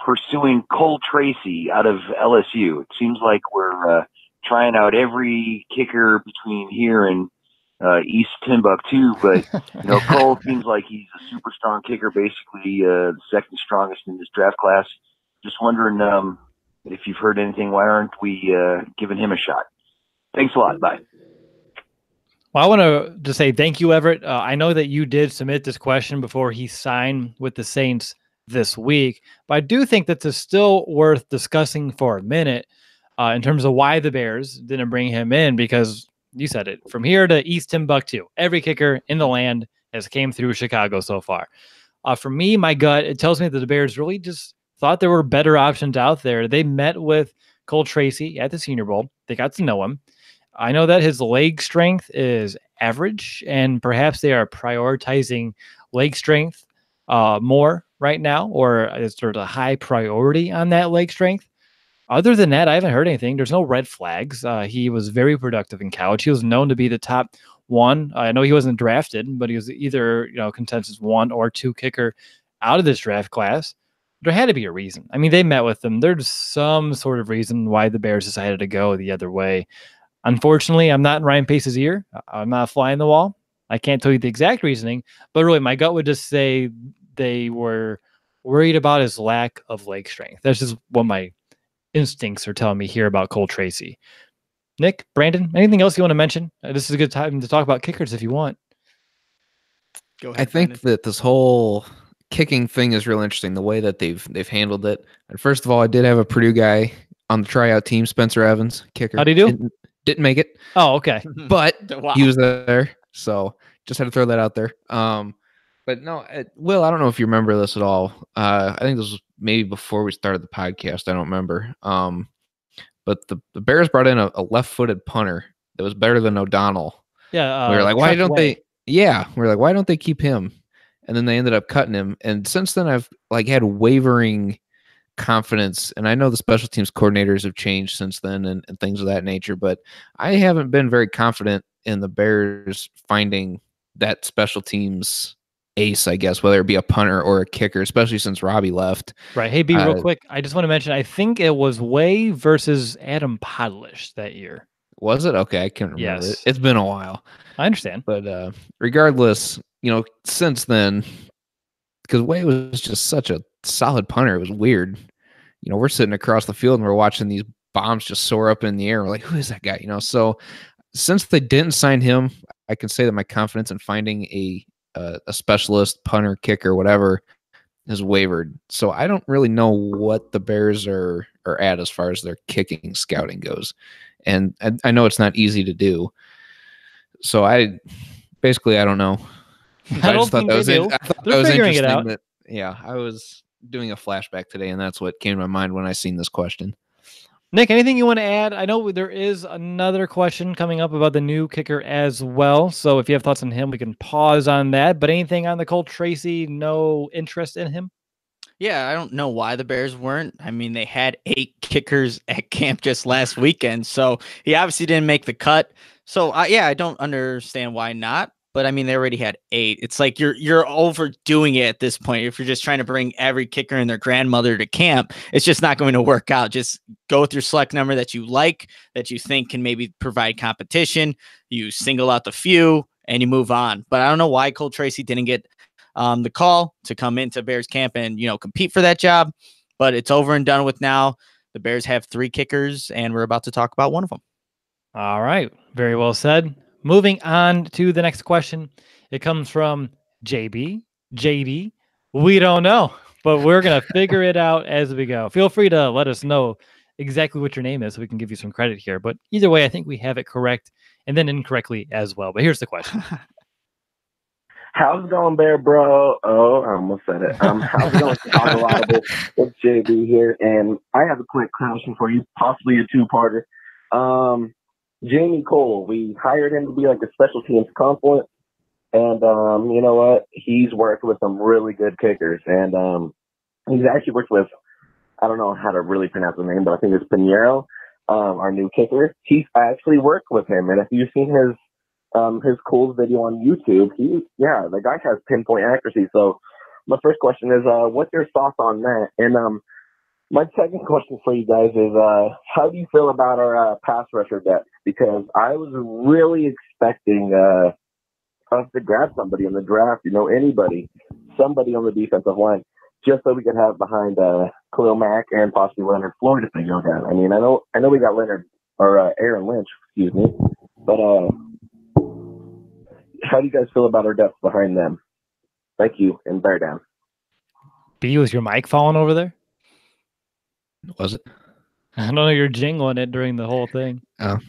Speaker 8: pursuing Cole Tracy out of LSU? It seems like we're trying out every kicker between here and East Timbuktu, but Cole seems like he's a super strong kicker, basically the 2nd strongest in this draft class. Just wondering if you've heard anything. Why aren't we giving him a shot? Thanks a lot. Bye.
Speaker 1: Well, I want to just say thank you, Everett. I know that you did submit this question before he signed with the Saints this week, but I do think that it's still worth discussing for a minute in terms of why the Bears didn't bring him in, because you said it, from here to East Timbuktu, every kicker in the land has came through Chicago so far. For me, my gut, it tells me that the Bears really just thought there were better options out there. They met with Cole Tracy at the Senior Bowl. They got to know him. I know that his leg strength is average, and perhaps they are prioritizing leg strength more right now, or is there a high priority on that leg strength? Other than that, I haven't heard anything. There's no red flags. He was very productive in college. He was known to be the top one. I know he wasn't drafted, but he was either consensus 1 or 2 kicker out of this draft class. There had to be a reason. I mean, they met with them. There's some sort of reason why the Bears decided to go the other way. Unfortunately, I'm not in Ryan Pace's ear. I'm not flying the wall. I can't tell you the exact reasoning, but really, my gut would just say they were worried about his lack of leg strength. That's just what my instincts are telling me here about Cole Tracy. Nick, Brandon, anything else you want to mention? This is a good time to talk about kickers if you want.
Speaker 3: Go ahead.
Speaker 2: I think
Speaker 3: Brandon.
Speaker 2: that this whole kicking thing is real interesting, the way that they've handled it. And first of all, I did have a Purdue guy on the tryout team, Spencer Evans, kicker.
Speaker 1: How'd he do?
Speaker 2: Didn't make it.
Speaker 1: Oh, okay.
Speaker 2: But
Speaker 3: Wow.
Speaker 2: he was there, so just had to throw that out there. But no, Will, I don't know if you remember this at all. I think this was maybe before we started the podcast. I don't remember. But the Bears brought in a left-footed punter that was better than O'Donnell.
Speaker 1: Yeah.
Speaker 2: We were like, why
Speaker 1: Trev
Speaker 2: don't
Speaker 1: Way.
Speaker 2: they? Yeah, we were like, why don't they keep him? And then they ended up cutting him. And since then, I've had wavering confidence. And I know the special teams coordinators have changed since then and things of that nature. But I haven't been very confident in the Bears finding that special teams ace, I guess, whether it be a punter or a kicker, especially since Robbie left.
Speaker 1: Right. Hey, B, real quick, I just want to mention, I think it was Way versus Adam Podlish that year.
Speaker 2: Was it? Okay, I can't remember.
Speaker 1: Yes.
Speaker 2: It's been a while.
Speaker 1: I understand.
Speaker 2: But regardless, since then, because Way was just such a solid punter, it was weird. We're sitting across the field and we're watching these bombs just soar up in the air. We're like, who is that guy? So since they didn't sign him, I can say that my confidence in finding a specialist punter, kicker, whatever, has wavered. So I don't really know what the Bears are at as far as their kicking scouting goes. And I know it's not easy to do. So I don't know.
Speaker 1: I don't think they do. They're figuring it out.
Speaker 2: Yeah, I was doing a flashback today, and that's what came to my mind when I seen this question.
Speaker 1: Nick, anything you want to add? I know there is another question coming up about the new kicker as well. So if you have thoughts on him, we can pause on that. But anything on the Cole Tracy, no interest in him?
Speaker 3: Yeah, I don't know why the Bears weren't. I mean, they had 8 kickers at camp just last weekend, so he obviously didn't make the cut. So, I don't understand why not. But I mean, they already had 8. It's like you're overdoing it at this point. If you're just trying to bring every kicker and their grandmother to camp, it's just not going to work out. Just go with your select number that you like, that you think can maybe provide competition. You single out the few and you move on. But I don't know why Cole Tracy didn't get the call to come into Bears camp and, compete for that job, but it's over and done with now. The Bears have 3 kickers and we're about to talk about one of them.
Speaker 1: All right. Very well said. Moving on to the next question. It comes from JD. We don't know, but we're going to figure it out as we go. Feel free to let us know exactly what your name is so we can give you some credit here. But either way, I think we have it correct and then incorrectly as well. But here's the question.
Speaker 6: How's it going, Bear Bro? Oh, I almost said it. How's it going, Chicago Audible? It's JB here, and I have a quick question for you, possibly a 2-parter. Jamie Cole, we hired him to be like a special teams consultant, and you know what? He's worked with some really good kickers, and he's actually worked with, I don't know how to really pronounce the name, but I think it's Pinheiro, our new kicker. He's actually worked with him, and if you've seen his Cole's video on YouTube, the guy has pinpoint accuracy. So my first question is, what's your thoughts on that? And my second question for you guys is, how do you feel about our pass rusher depth? Because I was really expecting us to grab somebody in the draft, somebody on the defensive line, just so we could have behind Khalil Mack and possibly Leonard Floyd if they go down. I mean, I know we got Aaron Lynch, excuse me, but how do you guys feel about our depth behind them? Thank you, and bear down.
Speaker 1: B, was your mic falling over there?
Speaker 2: Was it?
Speaker 1: I don't know. You're jingling it during the whole thing.
Speaker 2: Oh,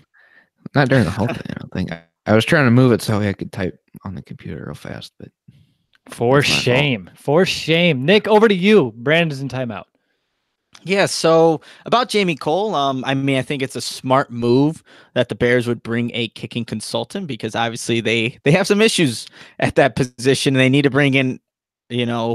Speaker 2: not during the whole thing. I don't think. I was trying to move it so I could type on the computer real fast, but
Speaker 1: For
Speaker 2: that's my fault.
Speaker 1: shame. For shame. Nick, over to you. Brandon's in timeout.
Speaker 3: Yeah, so about Jamie Cole, I mean, I think it's a smart move that the Bears would bring a kicking consultant because obviously they have some issues at that position and they need to bring in,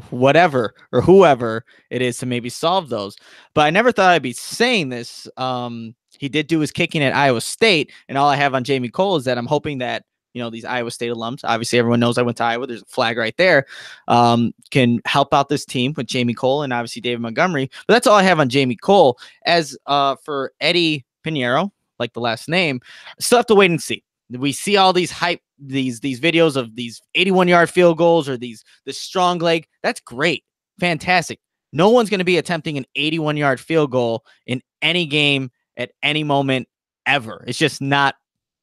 Speaker 3: whatever or whoever it is to maybe solve those. But I never thought I'd be saying this. He did do his kicking at Iowa State, and all I have on Jamie Cole is that I'm hoping that these Iowa State alums, obviously everyone knows I went to Iowa. There's a flag right there. Can help out this team with Jamie Cole and obviously David Montgomery. But that's all I have on Jamie Cole. As for Eddie Pinheiro, like the last name, still have to wait and see. We see all these these videos of these 81-yard field goals or this strong leg. That's great. Fantastic. No one's going to be attempting an 81-yard field goal in any game at any moment ever. It's just not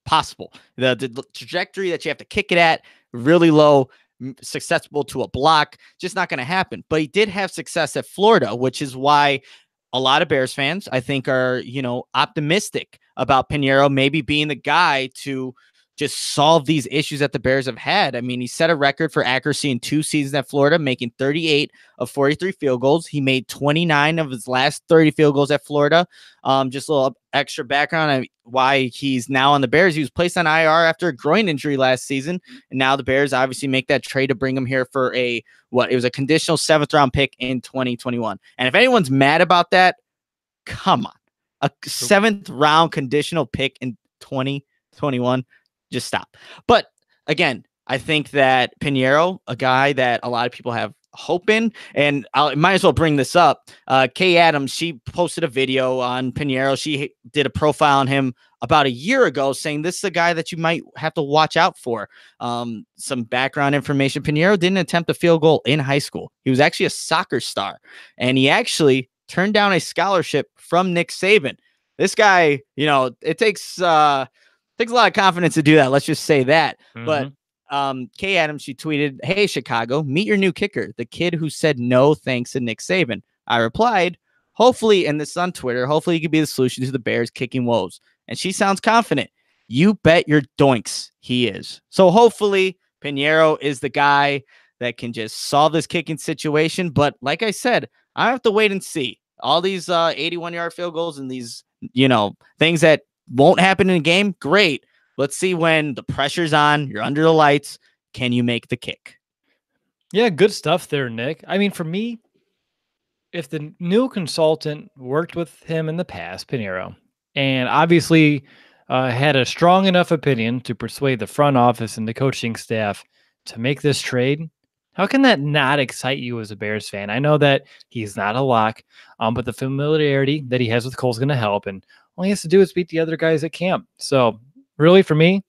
Speaker 3: possible. The trajectory that you have to kick it at, really low, susceptible to a block, just not going to happen. But he did have success at Florida, which is why a lot of Bears fans, I think, are, optimistic about Pinheiro maybe being the guy to just solve these issues that the Bears have had. I mean, he set a record for accuracy in 2 seasons at Florida, making 38 of 43 field goals. He made 29 of his last 30 field goals at Florida. Just a little extra background on why he's now on the Bears. He was placed on IR after a groin injury last season, and now the Bears obviously make that trade to bring him here for it was a conditional 7th round pick in 2021. And if anyone's mad about that, come on. A 7th round conditional pick in 2021. Just stop. But again, I think that Pinheiro, a guy that a lot of people have hope in, and I might as well bring this up. Kay Adams, she posted a video on Pinheiro. She did a profile on him about a year ago saying this is a guy that you might have to watch out for. Some background information. Pinheiro didn't attempt a field goal in high school. He was actually a soccer star, and he actually turned down a scholarship from Nick Saban. This guy, it takes a lot of confidence to do that. Let's just say that. Mm-hmm. But Kay Adams, she tweeted, "Hey, Chicago, meet your new kicker, the kid who said no thanks to Nick Saban." I replied, "Hopefully," and this is on Twitter, "hopefully he could be the solution to the Bears' kicking woes." And she sounds confident. You bet your doinks he is. So hopefully Pinheiro is the guy that can just solve this kicking situation. But like I said, I have to wait and see. All these 81-yard field goals and these, things that won't happen in a game. Great. Let's see when the pressure's on, you're under the lights. Can you make the kick?
Speaker 1: Yeah, good stuff there, Nick. I mean, for me, if the new consultant worked with him in the past, Pinheiro, and obviously had a strong enough opinion to persuade the front office and the coaching staff to make this trade, how can that not excite you as a Bears fan? I know that he's not a lock, but the familiarity that he has with Cole's going to help, and all he has to do is beat the other guys at camp. So really, for me,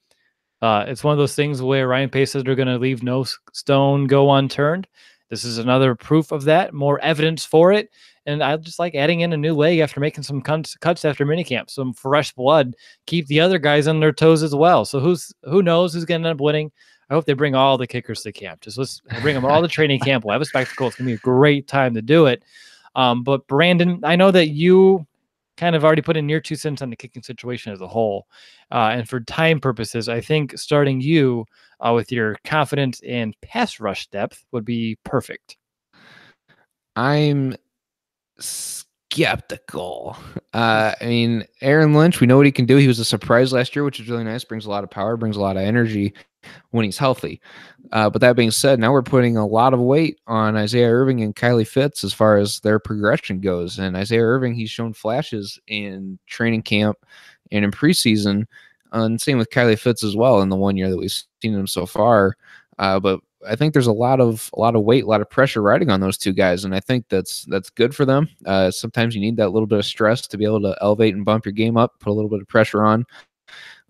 Speaker 1: it's one of those things where Ryan Pace says they're going to leave no stone go unturned. This is another proof of that, more evidence for it. And I just like adding in a new leg after making some cuts after minicamp, some fresh blood, keep the other guys on their toes as well. So who knows who's going to end up winning? I hope they bring all the kickers to camp. Let's bring them all to training camp. We'll have a spectacle. It's going to be a great time to do it. But Brandon, I know that you kind of already put in your 2 cents on the kicking situation as a whole. And for time purposes, I think starting you with your confidence in pass rush depth would be perfect.
Speaker 2: I'm skeptical. I mean, Aaron Lynch, we know what he can do. He was a surprise last year, which is really nice. Brings a lot of power, brings a lot of energy when he's healthy. But that being said, now we're putting a lot of weight on Isaiah Irving and Kylie Fitz as far as their progression goes. And Isaiah Irving, he's shown flashes in training camp and in preseason. And same with Kylie Fitz as well in the 1 year that we've seen him so far. But I think there's a lot of weight, a lot of pressure riding on those 2 guys, and I think that's good for them. Sometimes you need that little bit of stress to be able to elevate and bump your game up, put a little bit of pressure on.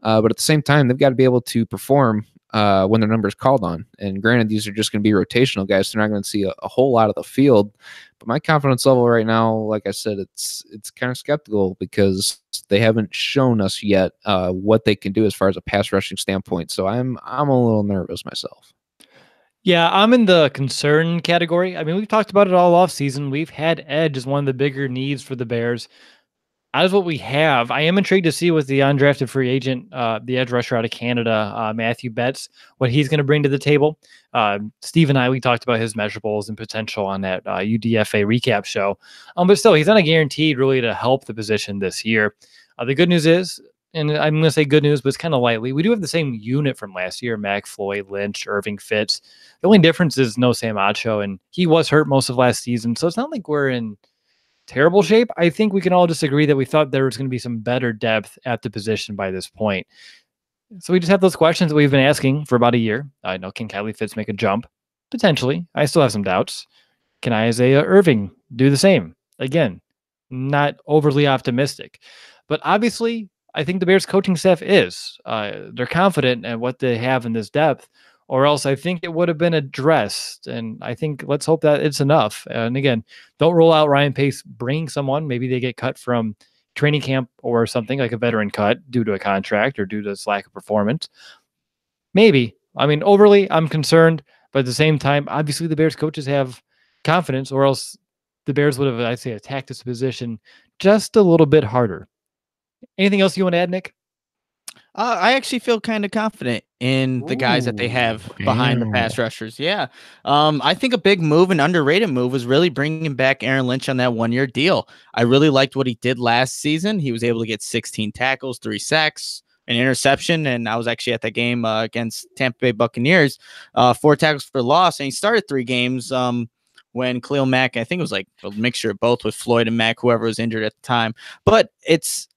Speaker 2: But at the same time, they've got to be able to perform when their number is called on. And granted, these are just going to be rotational guys, so they're not going to see a whole lot of the field. But my confidence level right now, like I said, it's kind of skeptical because they haven't shown us yet what they can do as far as a pass rushing standpoint. So I'm a little nervous myself.
Speaker 1: Yeah, I'm in the concern category. I mean, we've talked about it all off season. We've had edge as one of the bigger needs for the Bears. as what we have, I am intrigued to see with the undrafted free agent, the edge rusher out of Canada, Matthew Betts, what he's going to bring to the table. Steve and I, we talked about his measurables and potential on that UDFA recap show. But still, he's not guaranteed really to help the position this year. The good news is, and I'm going to say good news, but it's kind of lightly, we do have the same unit from last year: Mac, Floyd, Lynch, Irving, Fitz. The only difference is no Sam Acho, and he was hurt most of last season. So it's not like we're in terrible shape. I think we can all just agree that we thought there was going to be some better depth at the position by this point. So we just have those questions that we've been asking for about a year. I know, can Kylie Fitz make a jump? Potentially. I still have some doubts. Can Isaiah Irving do the same? Again, not overly optimistic. But obviously, I think the Bears coaching staff is. They're confident in what they have in this depth, or else I think it would have been addressed. And I think let's hope that it's enough. And again, don't rule out Ryan Pace bringing someone. Maybe they get cut from training camp or something, like a veteran cut due to a contract or due to this lack of performance. Maybe. I mean, overly, I'm concerned. But at the same time, obviously the Bears coaches have confidence, or else the Bears would have, I'd say, attacked this position just a little bit harder. Anything else you want to add, Nick?
Speaker 3: I actually feel kind of confident in the guys that they have behind the pass rushers. Yeah. I think a big move, an underrated move, was really bringing back Aaron Lynch on that 1-year deal. I really liked what he did last season. He was able to get 16 tackles, 3 sacks, an interception, and I was actually at that game against Tampa Bay Buccaneers, 4 tackles for loss, and he started 3 games when Khalil Mack, I think it was like a mixture of both with Floyd and Mack, whoever was injured at the time. But it's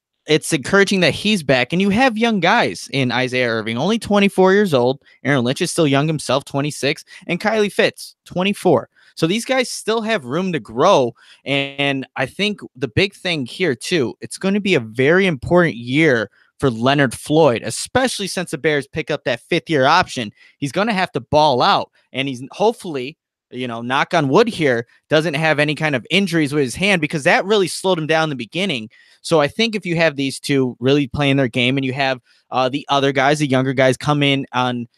Speaker 3: encouraging that he's back, and you have young guys in Isaiah Irving, only 24 years old. Aaron Lynch is still young himself, 26, and Kylie Fitz, 24. So these guys still have room to grow, and I think the big thing here too, it's going to be a very important year for Leonard Floyd, especially since the Bears pick up that 5th-year option. He's going to have to ball out, and he's hopefully, knock on wood here, doesn't have any kind of injuries with his hand, because that really slowed him down in the beginning. So I think if you have these two really playing their game, and you have the other guys, the younger guys, come in on,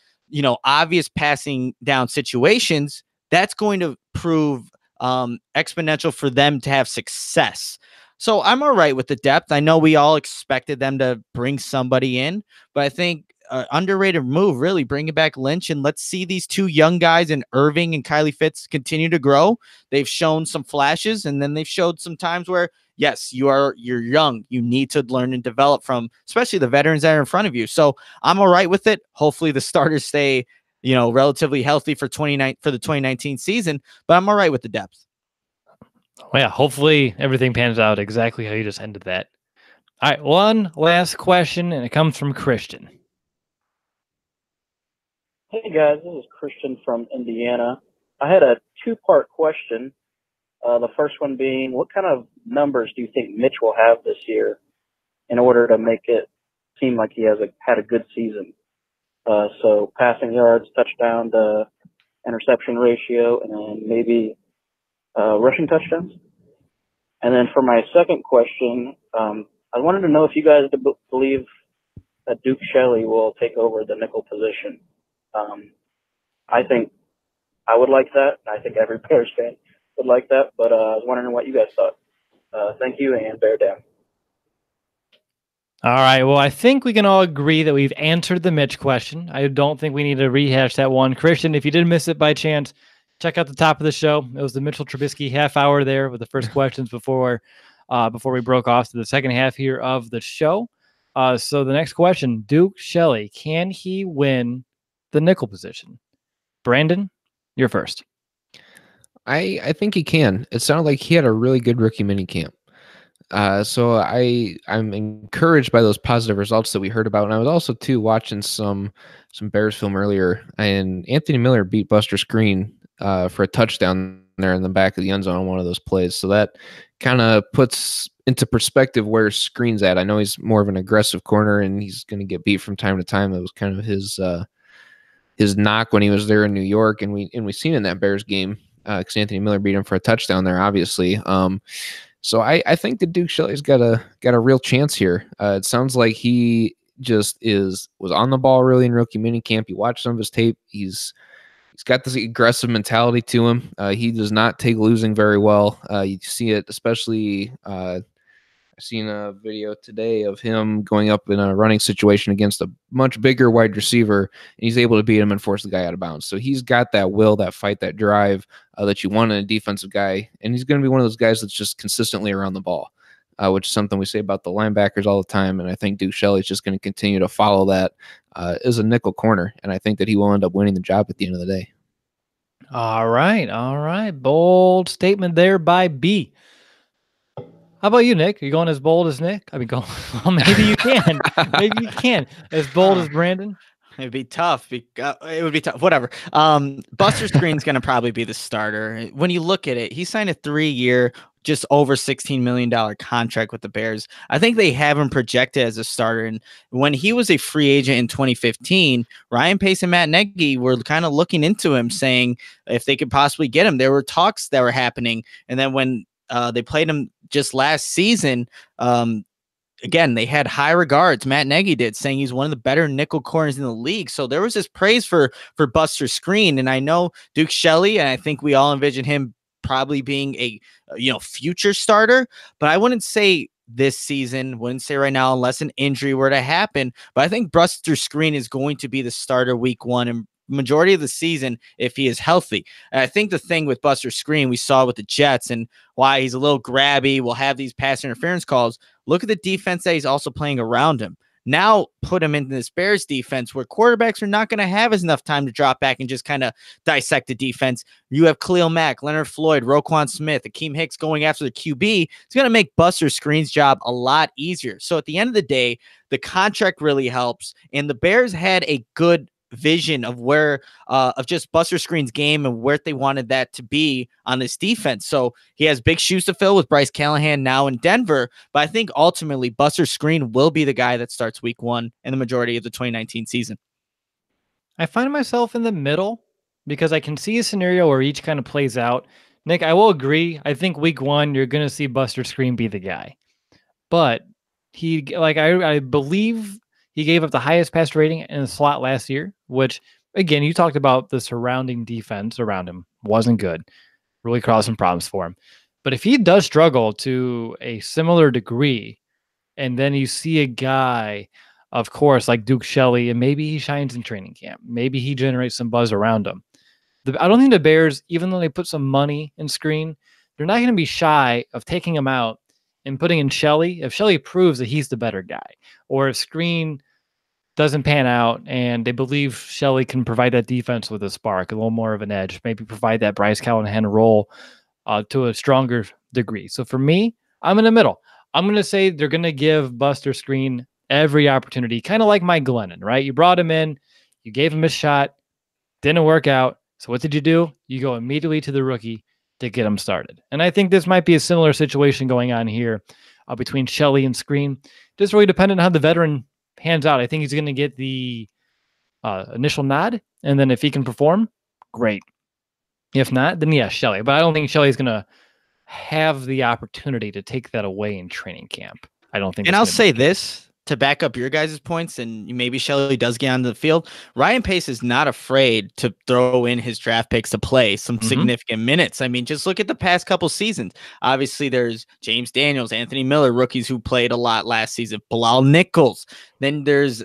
Speaker 3: obvious passing down situations, that's going to prove exponential for them to have success. So I'm all right with the depth. I know we all expected them to bring somebody in, but I think underrated move, really bringing back Lynch, and let's see these 2 young guys in Irving and Kylie Fitz continue to grow. They've shown some flashes, and then they've showed some times where, yes, you're young. You need to learn and develop from, especially the veterans that are in front of you. So I'm all right with it. Hopefully the starters stay, relatively healthy for the 2019 season, but I'm all right with the depth.
Speaker 1: Well, yeah, hopefully everything pans out exactly how you just ended that. All right, one last question, and it comes from Christian.
Speaker 9: Hey guys, this is Christian from Indiana. I had a 2-part question. The first one being, what kind of numbers do you think Mitch will have this year in order to make it seem like he has had a good season? So passing yards, touchdown to interception ratio, and then maybe rushing touchdowns. And then for my second question, I wanted to know if you guys believe that Duke Shelley will take over the nickel position. I think I would like that. I think every Bears fan would like that, but I was wondering what you guys thought. Thank you, and bear down.
Speaker 1: All right. Well, I think we can all agree that we've answered the Mitch question. I don't think we need to rehash that one. Christian, if you did miss it by chance, check out the top of the show. It was the Mitchell Trubisky half hour there with the first questions before we broke off to the second half here of the show. So the next question, Duke Shelley, can he win the nickel position? Brandon, you're first.
Speaker 2: I think he can. It sounded like he had a really good rookie mini camp. So I'm encouraged by those positive results that we heard about. And I was also too watching some Bears film earlier, and Anthony Miller beat Buster Screen for a touchdown there in the back of the end zone on one of those plays. So that kind of puts into perspective where Screen's at. I know he's more of an aggressive corner, and he's going to get beat from time to time. That was kind of his knock when he was there in New York, and we seen in that Bears game because Anthony Miller beat him for a touchdown there, obviously. So I think that Duke Shelley's got a real chance here. It sounds like he just was on the ball really in rookie minicamp. You watch some of his tape. He's got this aggressive mentality to him. He does not take losing very well. You see it especially I seen a video today of him going up in a running situation against a much bigger wide receiver, and he's able to beat him and force the guy out of bounds. So he's got that will, that fight, that drive that you want in a defensive guy, and he's going to be one of those guys that's just consistently around the ball, which is something we say about the linebackers all the time, and I think Duke Shelley is just going to continue to follow that as a nickel corner, and I think that he will end up winning the job at the end of the day.
Speaker 1: All right. Bold statement there by B. How about you, Nick? Are you going as bold as Nick? I mean, well, maybe you can. Maybe you can. As bold as Brandon?
Speaker 3: It'd be tough. It would be tough. Whatever. Buster Screen's going to probably be the starter. When you look at it, he signed a 3-year, just over $16 million contract with the Bears. I think they have him projected as a starter. And when he was a free agent in 2015, Ryan Pace and Matt Nagy were kind of looking into him, saying if they could possibly get him. There were talks that were happening. And then when they played him just last season, again, they had high regards. Matt Nagy did, saying he's one of the better nickel corners in the league. So there was this praise for Buster Screen. And I know Duke Shelley, and I think we all envision him probably being a future starter, but I wouldn't say this season, wouldn't say right now unless an injury were to happen. But I think Buster Screen is going to be the starter week 1 and majority of the season if he is healthy. And I think the thing with Buster Screen we saw with the Jets and why he's a little grabby, will have these pass interference calls. Look at the defense that he's also playing around him. Now put him into this Bears defense where quarterbacks are not going to have enough time to drop back and just kind of dissect the defense. You have Khalil Mack, Leonard Floyd, Roquan Smith, Akeem Hicks going after the QB. It's going to make Buster Screen's job a lot easier. So at the end of the day, the contract really helps. And the Bears had a good vision of where of just Buster Screen's game and where they wanted that to be on this defense. So he has big shoes to fill with Bryce Callahan now in Denver, but I think ultimately Buster Screen will be the guy that starts week 1 in the majority of the 2019 season.
Speaker 1: I find myself in the middle because I can see a scenario where each kind of plays out. Nick, I will agree. I think week 1 you're going to see Buster Screen be the guy, but I believe he gave up the highest pass rating in the slot last year, which, again, you talked about the surrounding defense around him wasn't good. Really caused some problems for him. But if he does struggle to a similar degree, and then you see a guy, of course, like Duke Shelley, and maybe he shines in training camp. Maybe he generates some buzz around him. I don't think the Bears, even though they put some money in Screen, they're not going to be shy of taking him out and putting in Shelley, if Shelley proves that he's the better guy, or if Screen doesn't pan out and they believe Shelley can provide that defense with a spark, a little more of an edge, maybe provide that Bryce Callahan role to a stronger degree. So for me, I'm in the middle. I'm going to say they're going to give Buster Screen every opportunity, kind of like Mike Glennon, right? You brought him in, you gave him a shot, didn't work out. So what did you do? You go immediately to the rookie to get him started. And I think this might be a similar situation going on here between Shelley and Screen. Just really dependent on how the veteran pans out. I think he's going to get the initial nod, and then if he can perform, great. If not, then yes, Shelley. But I don't think Shelley's going to have the opportunity to take that away in training camp. I don't think.
Speaker 3: And I'll say this to back up your guys' points, and maybe Shelley does get onto the field. Ryan Pace is not afraid to throw in his draft picks to play some significant minutes. I mean, just look at the past couple seasons. Obviously, there's James Daniels, Anthony Miller, rookies who played a lot last season, Bilal Nichols. Then there's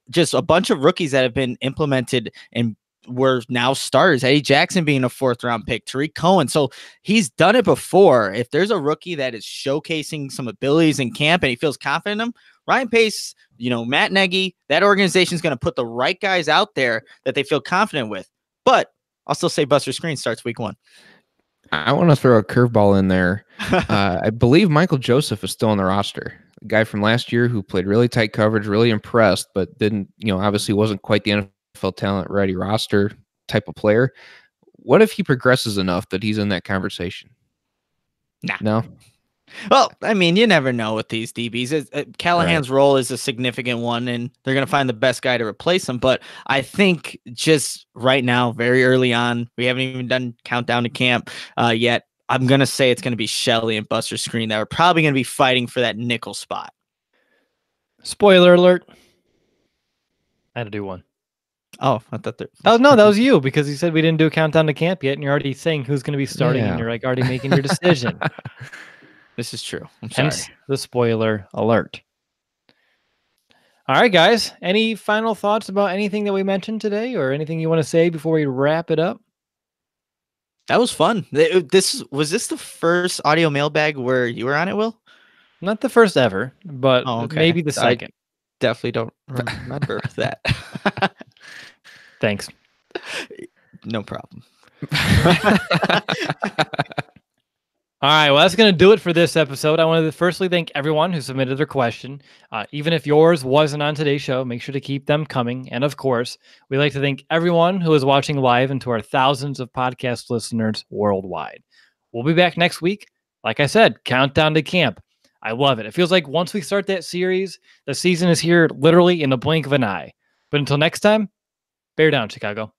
Speaker 3: just a bunch of rookies that have been implemented and were now starters. Eddie Jackson being a 4th-round pick, Tariq Cohen. So he's done it before. If there's a rookie that is showcasing some abilities in camp and he feels confident in them, Ryan Pace, Matt Nagy, that organization is going to put the right guys out there that they feel confident with. But I'll still say Buster Screen starts week 1.
Speaker 2: I want to throw a curveball in there. I believe Michael Joseph is still on the roster. A guy from last year who played really tight coverage, really impressed, but didn't, obviously wasn't quite the NFL talent ready roster type of player. What if he progresses enough that he's in that conversation?
Speaker 3: Nah.
Speaker 2: No.
Speaker 3: Well, I mean, you never know with these DBs. Callahan's role is a significant one, and they're going to find the best guy to replace him. But I think just right now, very early on, we haven't even done countdown to camp yet. I'm going to say it's going to be Shelley and Buster Screen that are probably going to be fighting for that nickel spot.
Speaker 1: Spoiler alert. I had to do one.
Speaker 3: Oh, I thought that.
Speaker 1: Oh, no, that was you, because you said we didn't do a countdown to camp yet, and you're already saying who's going to be starting, and you're already making your decision.
Speaker 3: This is true. I'm sorry.
Speaker 1: Hence the spoiler alert. All right, guys. Any final thoughts about anything that we mentioned today, or anything you want to say before we wrap it up?
Speaker 3: That was fun. Was this the first audio mailbag where you were on it, Will?
Speaker 1: Not the first ever, but maybe the second.
Speaker 3: Definitely don't remember that.
Speaker 1: Thanks.
Speaker 3: No problem.
Speaker 1: All right, well, that's going to do it for this episode. I wanted to firstly thank everyone who submitted their question. Even if yours wasn't on today's show, make sure to keep them coming. And of course, we'd like to thank everyone who is watching live and to our thousands of podcast listeners worldwide. We'll be back next week. Like I said, countdown to camp. I love it. It feels like once we start that series, the season is here literally in the blink of an eye. But until next time, bear down, Chicago.